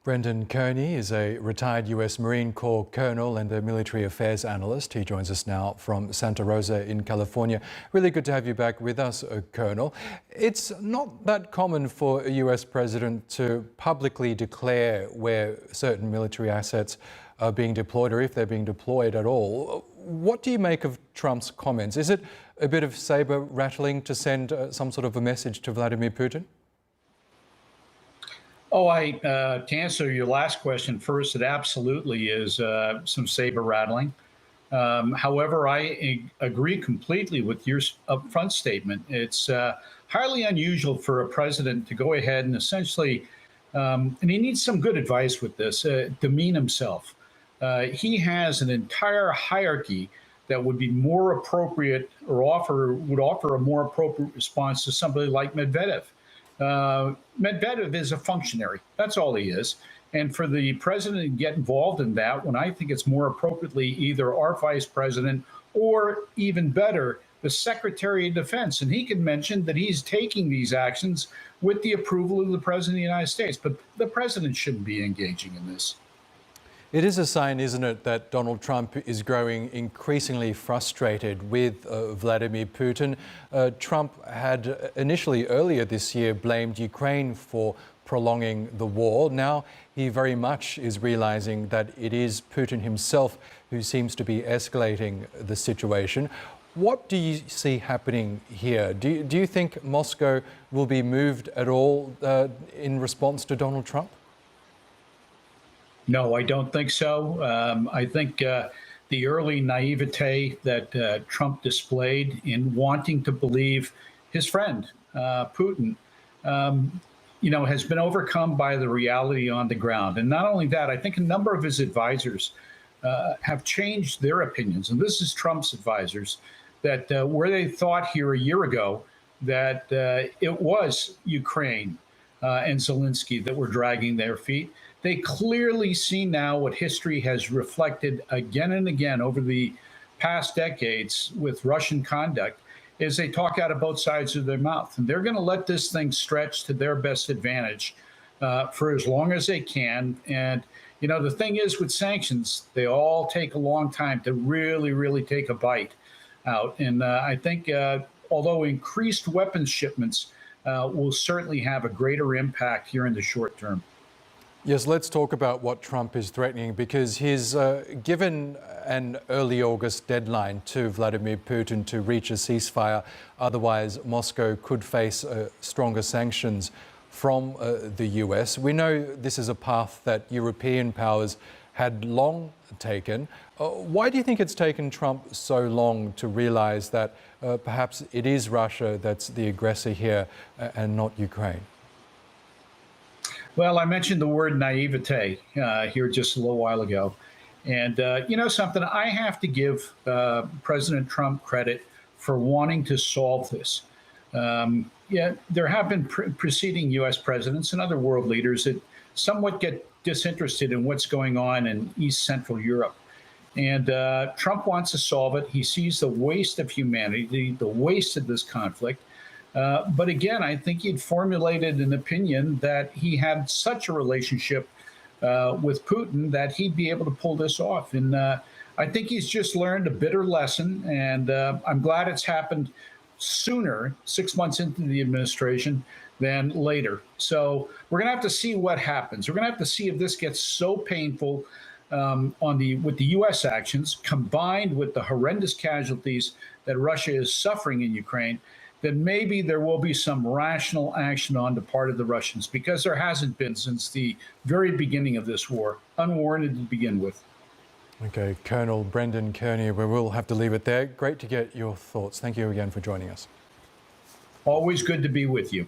Brendan Kearney is a retired US Marine Corps colonel and a military affairs analyst. He joins us now from Santa Rosa in California. Really good to have you back with us, Colonel. It's not that common for a US president to publicly declare where certain military assets are being deployed, or if they're being deployed at all. What do you make of Trump's comments? Is it a bit of saber rattling to send some sort of a message to Vladimir Putin? To answer your last question first, it absolutely is some saber rattling. However, I agree completely with your upfront statement. It's highly unusual for a president to go ahead and essentially, and he needs some good advice with this, demean himself. He has an entire hierarchy that would be more appropriate or would offer a more appropriate response to somebody like Medvedev. Medvedev is a functionary. That's all he is. And for the president to get involved in that, when I think it's more appropriately either our vice president or even better, the Secretary of Defense. And he can mention that he's taking these actions with the approval of the president of the United States. But the president shouldn't be engaging in this. It is a sign, isn't it, that Donald Trump is growing increasingly frustrated with Vladimir Putin. Trump had initially earlier this year blamed Ukraine for prolonging the war. Now he very much is realizing that it is Putin himself who seems to be escalating the situation. What do you see happening here? Do you think Moscow will be moved at all in response to Donald Trump? No, I don't think so. I think the early naivete that Trump displayed in wanting to believe his friend, Putin, has been overcome by the reality on the ground. And not only that, I think a number of his advisors have changed their opinions. And this is Trump's advisors, that where they thought here a year ago that it was Ukraine and Zelensky that were dragging their feet, they clearly see now what history has reflected again and again over the past decades with Russian conduct, is they talk out of both sides of their mouth. And they're going to let this thing stretch to their best advantage for as long as they can. And, the thing is with sanctions, they all take a long time to really take a bite out. And I think although increased weapons shipments will certainly have a greater impact here in the short term. Yes, let's talk about what Trump is threatening, because he's given an early August deadline to Vladimir Putin to reach a ceasefire. Otherwise, Moscow could face stronger sanctions from the US. We know this is a path that European powers had long taken. Why do you think it's taken Trump so long to realize that perhaps it is Russia that's the aggressor here and not Ukraine? Well, I mentioned the word naivete here just a little while ago. And something, I have to give President Trump credit for wanting to solve this. There have been preceding U.S. presidents and other world leaders that somewhat get disinterested in what's going on in East Central Europe. And Trump wants to solve it. He sees the waste of humanity, the waste of this conflict. But again, I think he'd formulated an opinion that he had such a relationship with Putin that he'd be able to pull this off. And I think he's just learned a bitter lesson. And I'm glad it's happened sooner, 6 months into the administration, than later. So we're going to have to see what happens. We're going to have to see if this gets so painful with the U.S. actions, combined with the horrendous casualties that Russia is suffering in Ukraine, then maybe there will be some rational action on the part of the Russians, because there hasn't been since the very beginning of this war, unwarranted to begin with. Okay, Colonel Brendan Kearney, we will have to leave it there. Great to get your thoughts. Thank you again for joining us. Always good to be with you.